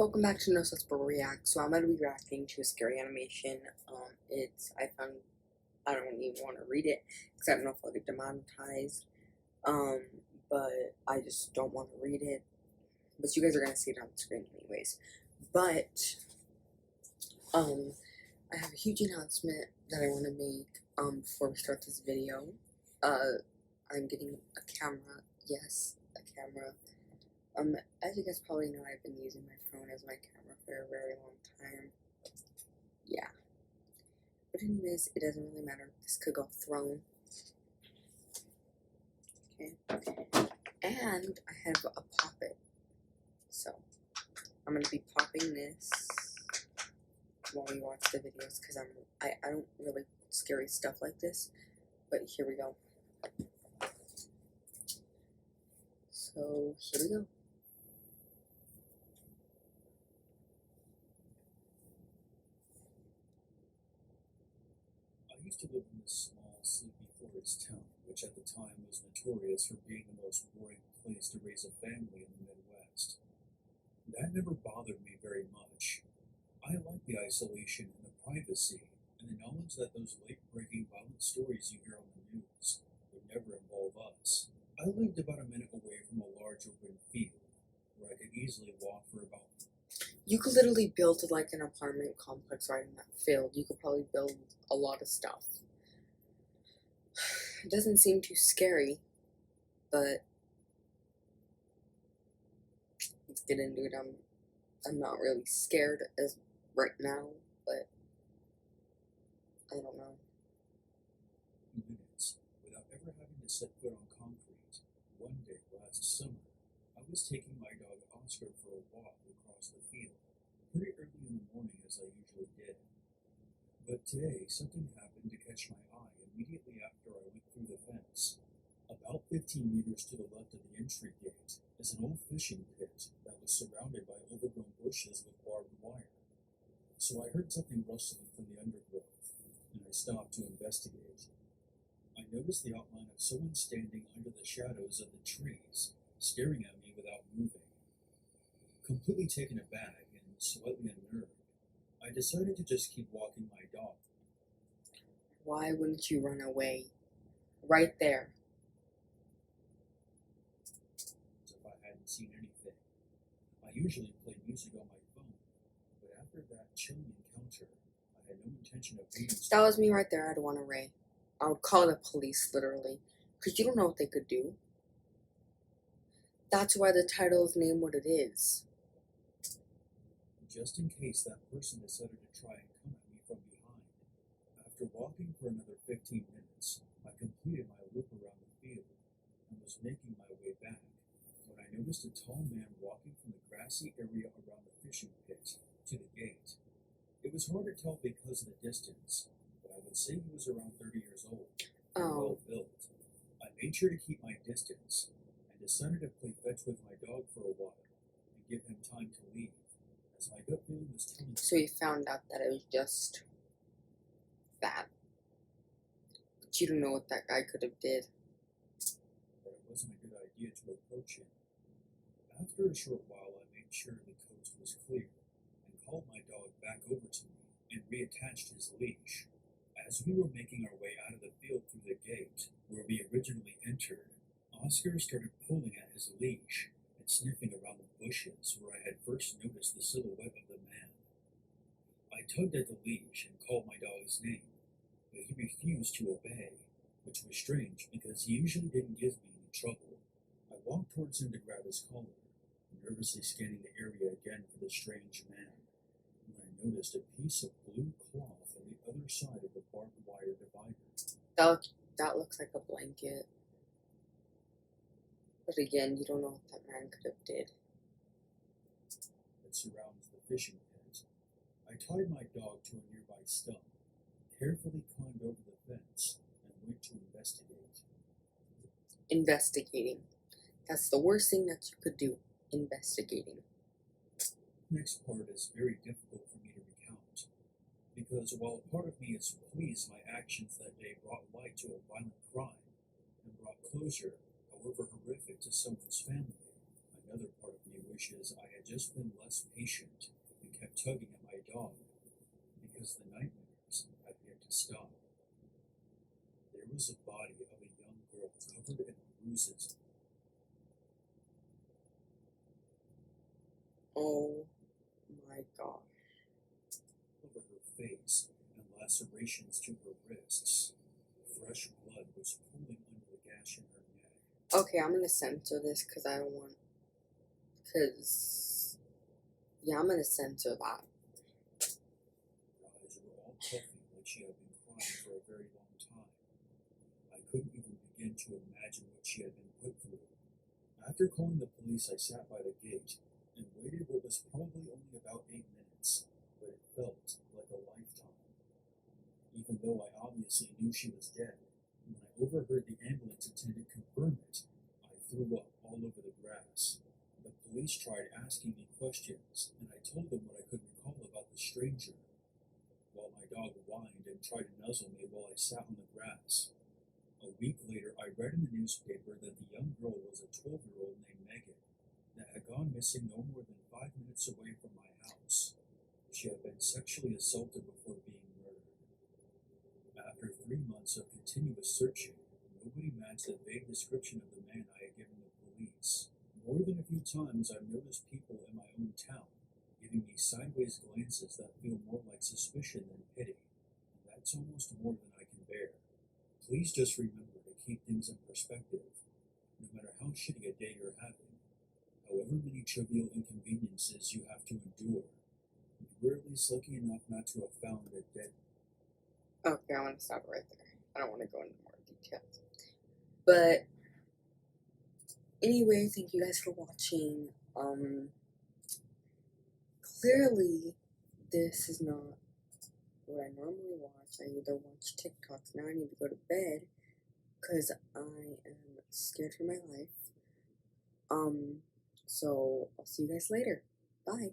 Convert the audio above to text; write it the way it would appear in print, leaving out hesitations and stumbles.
welcome back to No Suspect React. So I'm gonna be reacting to a scary animation. I don't even want to read it because I don't know if I'll get demonetized. But I just don't want to read it. But you guys are gonna see it on the screen anyways. But I have a huge announcement that I want to make before we start this video. I'm getting a camera. Yes, a camera. As you guys probably know, I've been using my phone as my camera for a very long time. Yeah. But anyways, it doesn't really matter. This could go thrown. Okay. And I have a Pop-It. So, I'm going to be popping this while we watch the videos because I don't really scary stuff like this. But here we go. So, here we go. I used to live in a small, sleepy forest town, which at the time was notorious for being the most boring place to raise a family in the Midwest. That never bothered me very much. I liked the isolation and the privacy, and the knowledge that those late-breaking violent stories you hear on the news would never involve us. I lived about a minute away from a large open field, where I could easily walk for about... You could literally build like an apartment complex right in that field. You could probably build a lot of stuff. It doesn't seem too scary, but let's get into it. I'm not really scared as right now, but I don't know. Minutes, without ever having to set foot on concrete. One day last summer, I was taking my dog Oscar for a walk across the field, pretty early in the morning as I usually did. But today, something happened to catch my eye immediately after I went through the fence. About 15 meters to the left of the entry gate is an old fishing pit that was surrounded by overgrown bushes with barbed wire. So I heard something rustling from the undergrowth, and I stopped to investigate. I noticed the outline of someone standing under the shadows of the trees, staring at me without moving. Completely taken aback and slightly unnerved, I decided to just keep walking my dog. Why wouldn't you run away? Right there. As if I hadn't seen anything. I usually play music on my phone, but after that chilling encounter, I had no intention of reading. That was me right there. I'd want to ray. I would call the police, literally. Because you don't know what they could do. That's why the title is named what it is. Just in case that person decided to try and come at me from behind. After walking for another 15 minutes, I completed my loop around the field and was making my way back when I noticed a tall man walking from the grassy area around the fishing pit to the gate. It was hard to tell because of the distance, but I would say he was around 30 years old and well built. I made sure to keep my distance and decided to play fetch with my dog for a while and give him time to leave. As my gut feeling was telling me. So he found out that it was just that. But you don't know what that guy could have did. That it wasn't a good idea to approach him. After a short while, I made sure the coast was clear and called my dog back over to me and reattached his leash. As we were making our way out of the field through the gate where we originally entered, Oscar started pulling at his leash and sniffing around the bushes where I had first noticed the silhouette of the man. I tugged at the leash and called my dog's name, but he refused to obey, which was strange because he usually didn't give me any trouble. I walked towards him to grab his collar, nervously scanning the area again for the strange man, when I noticed a piece of blue cloth on the other side of the barbed wire divider. That looks like a blanket. But again, you don't know what that man could have did. That surrounds the fishing pit. I tied my dog to a nearby stump, carefully climbed over the fence, and went to investigate. Investigating. That's the worst thing that you could do. Investigating. Next part is very difficult for me to recount, because while a part of me is pleased my actions that day brought light to a violent crime, and brought closure, however horrific, to someone's family, another part of me wishes wishes I had just been less patient and kept tugging at my dog because the nightmares had yet to stop. There was a body of a young girl covered in bruises. Oh my god. Over her face and lacerations to her wrists. Fresh blood was pooling under the gash in her neck. Okay, I'm gonna censor this because I don't want. Because. Yeah, I'm gonna censor that. Her eyes were all puffy like she had been crying for a very long time. I couldn't even begin to imagine what she had been put through. After calling the police, I sat by the gate and waited what was probably only about 8 minutes, but it felt like a lifetime. Even though I obviously knew she was dead, when I overheard the ambulance attendant confirm it, I threw up all over the grass. The police tried asking me questions, and I told them what I could recall about the stranger, while my dog whined and tried to nuzzle me while I sat on the grass. A week later, I read in the newspaper that the young girl was a 12-year-old named Megan that had gone missing no more than 5 minutes away from my house. She had been sexually assaulted before being murdered. After 3 months of continuous searching, nobody matched the vague description of the man I had given the police. More than a few times, I've noticed people in my own town giving me sideways glances that feel more like suspicion than pity, and that's almost more than I can bear. Please just remember to keep things in perspective, no matter how shitty a day you're having, however many trivial inconveniences you have to endure. You were at least lucky enough not to have found a dead. Okay, I want to stop right there. I don't want to go into more details. But anyway, thank you guys for watching. Clearly, this is not what I normally watch. I either watch TikToks. Now I need to go to bed because I am scared for my life. So I'll see you guys later. Bye.